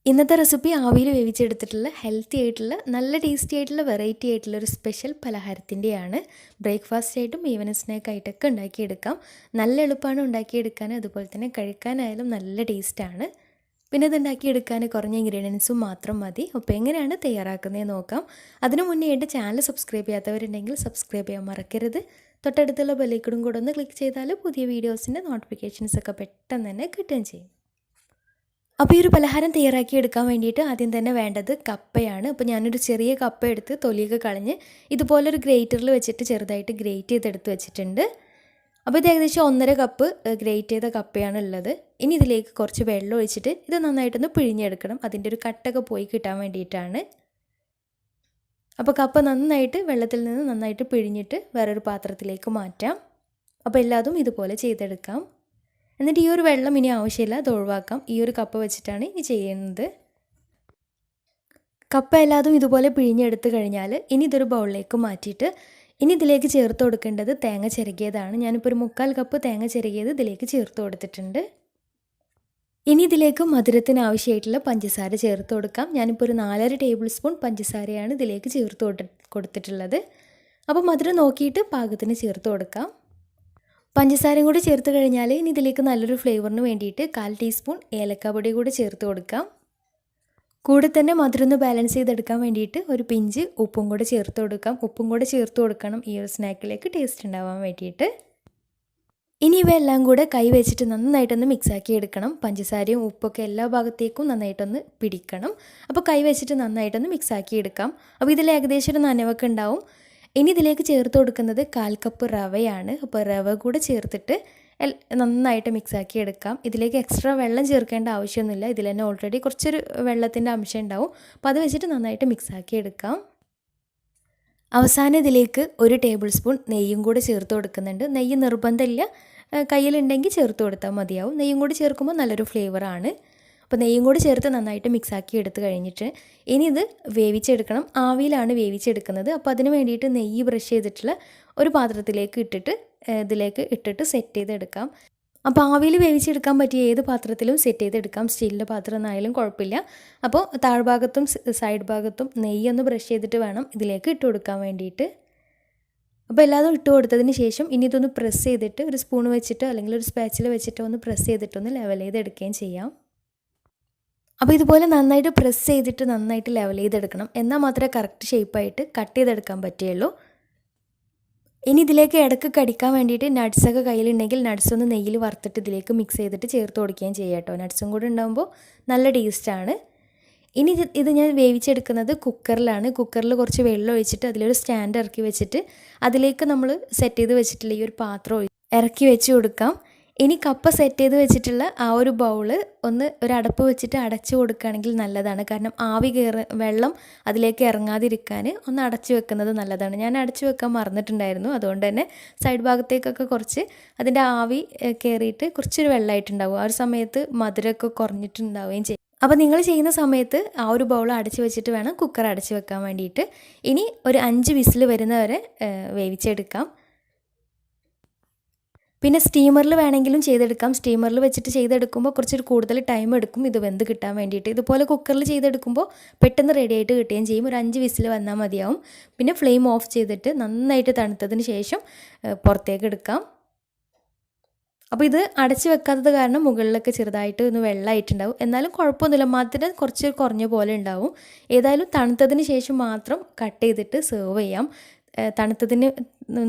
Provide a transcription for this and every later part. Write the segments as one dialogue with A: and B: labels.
A: ഇന്നത്തെ റെസിപ്പി ആവിയിൽ വേവിച്ചെടുത്തിട്ടുള്ള ഹെൽത്തി ആയിട്ടുള്ള നല്ല ടേസ്റ്റി ആയിട്ടുള്ള വെറൈറ്റി ആയിട്ടുള്ള ഒരു സ്പെഷ്യൽ പലഹാരത്തിൻ്റെയാണ്. ബ്രേക്ക്ഫാസ്റ്റ് ആയിട്ടും ഈവനിങ് സ്നാക്ക് ആയിട്ടൊക്കെ ഉണ്ടാക്കിയെടുക്കാം. നല്ല എളുപ്പമാണ് ഉണ്ടാക്കിയെടുക്കാൻ, അതുപോലെ തന്നെ കഴിക്കാനായാലും നല്ല ടേസ്റ്റാണ്. പിന്നെ ഇത് ഉണ്ടാക്കിയെടുക്കാൻ കുറഞ്ഞ ഇൻഗ്രീഡിയൻസും മാത്രം മതി. അപ്പോൾ എങ്ങനെയാണ് തയ്യാറാക്കുന്നതെന്ന് നോക്കാം. അതിനു മുന്നേ എൻ്റെ ചാനൽ സബ്സ്ക്രൈബ് ചെയ്യാത്തവരുണ്ടെങ്കിൽ സബ്സ്ക്രൈബ് ചെയ്യാൻ മറക്കരുത്. തൊട്ടടുത്തുള്ള ബെല്ലൈക്കണും കൂടെ ഒന്ന് ക്ലിക്ക് ചെയ്താൽ പുതിയ വീഡിയോസിൻ്റെ നോട്ടിഫിക്കേഷൻസൊക്കെ പെട്ടെന്ന് തന്നെ കിട്ടുകയും ചെയ്യും. അപ്പോൾ ഈ ഒരു പലഹാരം തയ്യാറാക്കി എടുക്കാൻ വേണ്ടിയിട്ട് ആദ്യം തന്നെ വേണ്ടത് കപ്പയാണ്. അപ്പോൾ ഞാനൊരു ചെറിയ കപ്പ എടുത്ത് തൊലിയൊക്കെ കളഞ്ഞ് ഇതുപോലൊരു ഗ്രേറ്ററിൽ വെച്ചിട്ട് ചെറുതായിട്ട് ഗ്രേറ്റ് ചെയ്തെടുത്ത് വെച്ചിട്ടുണ്ട്. അപ്പോൾ ഇത് ഏകദേശം 1.5 കപ്പ് ഗ്രേറ്റ് ചെയ്ത കപ്പയാണ് ഉള്ളത്. ഇനി ഇതിലേക്ക് കുറച്ച് വെള്ളം ഒഴിച്ചിട്ട് ഇത് നന്നായിട്ടൊന്ന് പിഴിഞ്ഞെടുക്കണം. അതിൻ്റെ ഒരു കട്ടൊക്കെ പോയി കിട്ടാൻ വേണ്ടിയിട്ടാണ്. അപ്പോൾ കപ്പ നന്നായിട്ട് വെള്ളത്തിൽ നിന്ന് നന്നായിട്ട് പിഴിഞ്ഞിട്ട് വേറൊരു പാത്രത്തിലേക്ക് മാറ്റാം. അപ്പോൾ എല്ലാതും ഇതുപോലെ ചെയ്തെടുക്കാം. എന്നിട്ട് ഈ ഒരു വെള്ളം ഇനി ആവശ്യമില്ല, അത് ഒഴിവാക്കാം. ഈ ഒരു കപ്പ വെച്ചിട്ടാണ് ഇനി ചെയ്യുന്നത്. കപ്പ എല്ലാതും ഇതുപോലെ പിഴിഞ്ഞെടുത്ത് കഴിഞ്ഞാൽ ഇനി ഇതൊരു ബൗളിലേക്ക് മാറ്റിയിട്ട് ഇനി ഇതിലേക്ക് ചേർത്ത് കൊടുക്കേണ്ടത് തേങ്ങ ചിരകിയതാണ്. ഞാനിപ്പോൾ ഒരു 3/4 കപ്പ് തേങ്ങ ചിരകിയത് ഇതിലേക്ക് ചേർത്ത് കൊടുത്തിട്ടുണ്ട്. ഇനി ഇതിലേക്ക് മധുരത്തിന് ആവശ്യമായിട്ടുള്ള പഞ്ചസാര ചേർത്ത് കൊടുക്കാം. ഞാനിപ്പോൾ ഒരു 4.5 ടേബിൾ സ്പൂൺ പഞ്ചസാരയാണ് ഇതിലേക്ക് ചേർത്ത് കൊടുത്തിട്ടുള്ളത്. അപ്പോൾ മധുരം നോക്കിയിട്ട് പാകത്തിന് ചേർത്ത് കൊടുക്കാം. പഞ്ചസാരയും കൂടി ചേർത്ത് കഴിഞ്ഞാൽ ഇനി ഇതിലേക്ക് നല്ലൊരു ഫ്ലേവറിന് വേണ്ടിയിട്ട് 1/4 ടീസ്പൂൺ ഏലക്കാപ്പൊടി കൂടി ചേർത്ത് കൊടുക്കാം. കൂടെ തന്നെ മധുരം ഒന്ന് ബാലൻസ് ചെയ്തെടുക്കാൻ വേണ്ടിയിട്ട് ഒരു പിഞ്ച് ഉപ്പും കൂടെ ചേർത്ത് കൊടുക്കാം. ഉപ്പും കൂടെ ചേർത്ത് കൊടുക്കണം ഈ ഒരു സ്നാക്കിലേക്ക് ടേസ്റ്റ് ഉണ്ടാവാൻ വേണ്ടിയിട്ട്. ഇനി ഇവയെല്ലാം കൂടെ കൈ വെച്ചിട്ട് നന്നായിട്ടൊന്ന് മിക്സാക്കി എടുക്കണം. പഞ്ചസാരയും ഉപ്പൊക്കെ എല്ലാ ഭാഗത്തേക്കും നന്നായിട്ടൊന്ന് പിടിക്കണം. അപ്പോൾ കൈ വെച്ചിട്ട് നന്നായിട്ടൊന്ന് മിക്സാക്കി എടുക്കാം. അപ്പോൾ ഇതിൽ ഏകദേശം ഒരു നനവൊക്കെ ഉണ്ടാവും. ഇനി ഇതിലേക്ക് ചേർത്ത് കൊടുക്കുന്നത് 1/4 കപ്പ് റവയാണ്. അപ്പോൾ റവ കൂടെ ചേർത്തിട്ട് നന്നായിട്ട് മിക്സാക്കി എടുക്കാം. ഇതിലേക്ക് എക്സ്ട്രാ വെള്ളം ചേർക്കേണ്ട ആവശ്യമൊന്നുമില്ല. ഇതിൽ തന്നെ ഓൾറെഡി കുറച്ചൊരു വെള്ളത്തിൻ്റെ അംശം ഉണ്ടാവും. അപ്പോൾ അത് വെച്ചിട്ട് നന്നായിട്ട് മിക്സാക്കി എടുക്കാം. അവസാനം ഇതിലേക്ക് 1 ടേബിൾ സ്പൂൺ നെയ്യും കൂടെ ചേർത്ത് കൊടുക്കുന്നുണ്ട്. നെയ്യ് നിർബന്ധമില്ല, കയ്യിലുണ്ടെങ്കിൽ ചേർത്ത് കൊടുത്താൽ മതിയാവും. നെയ്യും കൂടി ചേർക്കുമ്പോൾ നല്ലൊരു ഫ്ലേവറാണ്. അപ്പോൾ നെയ്യും കൂടി ചേർത്ത് നന്നായിട്ട് മിക്സാക്കി എടുത്ത് കഴിഞ്ഞിട്ട് ഇനി ഇത് വേവിച്ചെടുക്കണം. ആവിയിലാണ് വേവിച്ചെടുക്കുന്നത്. അപ്പോൾ അതിന് വേണ്ടിയിട്ട് നെയ്യ് ബ്രഷ് ചെയ്തിട്ടുള്ള ഒരു പാത്രത്തിലേക്ക് ഇതിലേക്ക് ഇട്ടിട്ട് സെറ്റ് ചെയ്തെടുക്കാം. അപ്പോൾ ആവിയിൽ വേവിച്ചെടുക്കാൻ പറ്റിയ ഏത് പാത്രത്തിലും സെറ്റ് ചെയ്തെടുക്കാം. സ്റ്റീലിൻ്റെ പാത്രം എന്നായാലും കുഴപ്പമില്ല. അപ്പോൾ താഴ്ഭാഗത്തും സൈഡ് ഭാഗത്തും നെയ്യൊന്ന് ബ്രഷ് ചെയ്തിട്ട് വേണം ഇതിലേക്ക് ഇട്ട് കൊടുക്കാൻ വേണ്ടിയിട്ട്. അപ്പോൾ എല്ലാതും ഇട്ട് കൊടുത്തതിന് ശേഷം ഇനി ഇതൊന്ന് പ്രസ് ചെയ്തിട്ട് ഒരു സ്പൂൺ വെച്ചിട്ടോ അല്ലെങ്കിൽ ഒരു സ്പാച്ചിൽ വെച്ചിട്ടോ ഒന്ന് പ്രസ് ചെയ്തിട്ടൊന്ന് ലെവൽ ചെയ്തെടുക്കുകയും ചെയ്യാം. അപ്പോൾ ഇതുപോലെ നന്നായിട്ട് പ്രസ് ചെയ്തിട്ട് നന്നായിട്ട് ലെവൽ ചെയ്തെടുക്കണം. എന്നാൽ മാത്രമേ കറക്റ്റ് ഷേപ്പായിട്ട് കട്ട് ചെയ്തെടുക്കാൻ പറ്റുകയുള്ളൂ. ഇനി ഇതിലേക്ക് ഇടയ്ക്ക് കടിക്കാൻ വേണ്ടിയിട്ട് നട്ട്സൊക്കെ കയ്യിലുണ്ടെങ്കിൽ നട്ട്സ് ഒന്ന് നെയ്യിൽ വറുത്തിട്ട് ഇതിലേക്ക് മിക്സ് ചെയ്തിട്ട് ചേർത്ത് കൊടുക്കുകയും ചെയ്യാം കേട്ടോ. നട്ട്സും കൂടെ ഉണ്ടാകുമ്പോൾ നല്ല ടേസ്റ്റാണ്. ഇനി ഇത് ഞാൻ വേവിച്ചെടുക്കുന്നത് കുക്കറിലാണ്. കുക്കറിൽ കുറച്ച് വെള്ളം ഒഴിച്ചിട്ട് അതിലൊരു സ്റ്റാൻഡ് ഇറക്കി വെച്ചിട്ട് അതിലേക്ക് നമ്മൾ സെറ്റ് ചെയ്ത് വെച്ചിട്ടുള്ള ഈ ഒരു പാത്രം ഇറക്കി വെച്ച് കൊടുക്കാം. ഇനി കപ്പ സെറ്റ് ചെയ്ത് വെച്ചിട്ടുള്ള ആ ഒരു ബൗള് ഒന്ന് ഒരു അടപ്പ് വെച്ചിട്ട് അടച്ചു കൊടുക്കുകയാണെങ്കിൽ നല്ലതാണ്. കാരണം ആവി വെള്ളം അതിലേക്ക് ഇറങ്ങാതിരിക്കാൻ ഒന്ന് അടച്ചു വെക്കുന്നത് നല്ലതാണ്. ഞാൻ അടച്ചു വെക്കാൻ മറന്നിട്ടുണ്ടായിരുന്നു. അതുകൊണ്ട് തന്നെ സൈഡ് ഭാഗത്തേക്കൊക്കെ കുറച്ച് അതിൻ്റെ ആവി കയറിയിട്ട് കുറച്ചൊരു വെള്ളമായിട്ടുണ്ടാവും. ആ ഒരു സമയത്ത് മധുരമൊക്കെ കുറഞ്ഞിട്ടുണ്ടാവുകയും ചെയ്യും. അപ്പോൾ നിങ്ങൾ ചെയ്യുന്ന സമയത്ത് ആ ഒരു ബൗൾ അടച്ചു വെച്ചിട്ട് വേണം കുക്കർ അടച്ചു വെക്കാൻ വേണ്ടിയിട്ട്. ഇനി ഒരു 5 വിസിൽ വരുന്നവരെ വേവിച്ചെടുക്കാം. പിന്നെ സ്റ്റീമറിൽ വേണമെങ്കിലും ചെയ്തെടുക്കാം. സ്റ്റീമറിൽ വെച്ചിട്ട് ചെയ്തെടുക്കുമ്പോൾ കുറച്ചൊരു കൂടുതൽ ടൈം എടുക്കും ഇത് വെന്ത് കിട്ടാൻ വേണ്ടിയിട്ട്. ഇതുപോലെ കുക്കറിൽ ചെയ്തെടുക്കുമ്പോൾ പെട്ടെന്ന് റെഡി ആയിട്ട് കിട്ടുകയും ചെയ്യും. ഒരു 5 വിസിൽ വന്നാൽ മതിയാവും. പിന്നെ ഫ്ലെയിം ഓഫ് ചെയ്തിട്ട് നന്നായിട്ട് തണുത്തതിന് ശേഷം പുറത്തേക്ക് എടുക്കാം. അപ്പോൾ ഇത് അടച്ച് വെക്കാത്തത് കാരണം മുകളിലൊക്കെ ചെറുതായിട്ട് ഒന്ന് വെള്ളമായിട്ടുണ്ടാവും. എന്നാലും കുഴപ്പമൊന്നുമില്ല, മധുരം കുറച്ച് കുറഞ്ഞ പോലെ ഉണ്ടാവും. ഏതായാലും തണുത്തതിന് ശേഷം മാത്രം കട്ട് ചെയ്തിട്ട് സെർവ് ചെയ്യാം.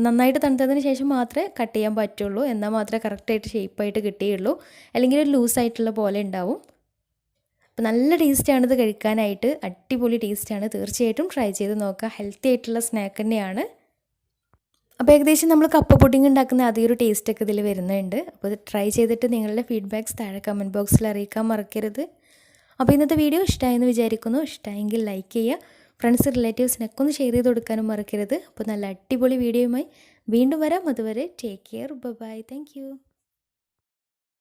A: നന്നായിട്ട് തണുത്തതിന് ശേഷം മാത്രമേ കട്ട് ചെയ്യാൻ പറ്റുള്ളൂ. എന്നാൽ മാത്രമേ കറക്റ്റായിട്ട് ഷേപ്പായിട്ട് കിട്ടുകയുള്ളൂ. അല്ലെങ്കിൽ ഒരു ലൂസായിട്ടുള്ള പോലെ ഉണ്ടാവും. അപ്പോൾ നല്ല ടേസ്റ്റാണ് ഇത് കഴിക്കാനായിട്ട്. അടിപൊളി ടേസ്റ്റാണ്. തീർച്ചയായിട്ടും ട്രൈ ചെയ്ത് നോക്കുക. ഹെൽത്തി ആയിട്ടുള്ള സ്നാക്ക് തന്നെയാണ്. അപ്പോൾ ഏകദേശം നമ്മൾ കപ്പ പുഡിംഗ് ഉണ്ടാക്കുന്ന അതേ ഒരു ടേസ്റ്റൊക്കെ ഇതിൽ വരുന്നുണ്ട്. അപ്പോൾ ഇത് ട്രൈ ചെയ്തിട്ട് നിങ്ങളുടെ ഫീഡ്ബാക്ക്സ് താഴെ കമൻറ്റ് ബോക്സിൽ അറിയിക്കാൻ മറക്കരുത്. അപ്പോൾ ഇന്നത്തെ വീഡിയോ ഇഷ്ടമായെന്ന് വിചാരിക്കുന്നു. ഇഷ്ടമായെങ്കിൽ ലൈക്ക് ചെയ്യുക. ഫ്രണ്ട്സ് റിലേറ്റീവ്സിനൊക്കെ ഒന്ന് ഷെയർ ചെയ്ത് കൊടുക്കാനും മറക്കരുത്. അപ്പോൾ നല്ല അടിപൊളി വീഡിയോയുമായി വീണ്ടും വരാം. അതുവരെ take care. Bye. Thank U.